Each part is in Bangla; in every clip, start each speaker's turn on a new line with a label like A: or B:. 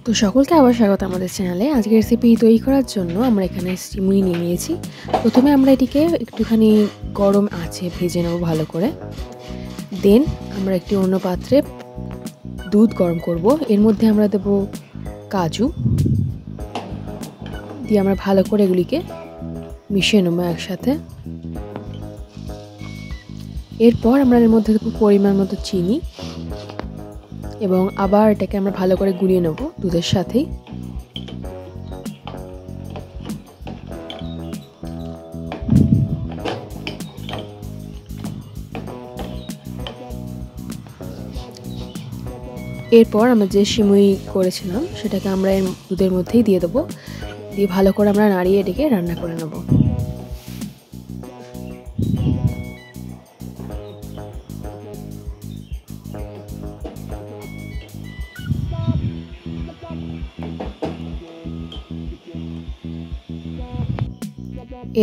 A: তো সকলকে আবার স্বাগত আমাদের চ্যানেলে। আজকের রেসিপি তৈরি করার জন্য আমরা এখানে সিমুই নিয়ে নিয়েছি। প্রথমে আমরা এটিকে একটুখানি গরম আঁচে ভেজে নেব ভালো করে। দেন আমরা একটি অন্য পাত্রে দুধ গরম করব। এর মধ্যে আমরা দেব কাজু, দিয়ে আমরা ভালো করে এগুলিকে মিশিয়ে নেব একসাথে। এরপর আমরা এর মধ্যে দেব পরিমাণ মতো চিনি এবং আবার এটাকে আমরা ভালো করে গুলিয়ে নেব দুধের সাথেই। এরপর আমরা যে সিমুই করেছিলাম সেটাকে আমরা এর দুধের মধ্যেই দিয়ে দেবো, দিয়ে ভালো করে আমরা নাড়িয়ে এটাকে রান্না করে নেব।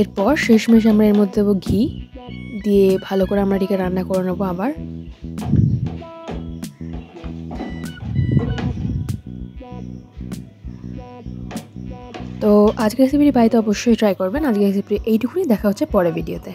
A: এরপর শেষমেশ আমরা এর মধ্যে দেবো ঘি, দিয়ে ভালো করে আমরা এটাকে রান্না করে নেবো আবার। তো আজকের রেসিপিটি বাড়িতে অবশ্যই ট্রাই করবেন। আজকের রেসিপি এইটুকুনি, দেখা হচ্ছে পরের ভিডিওতে।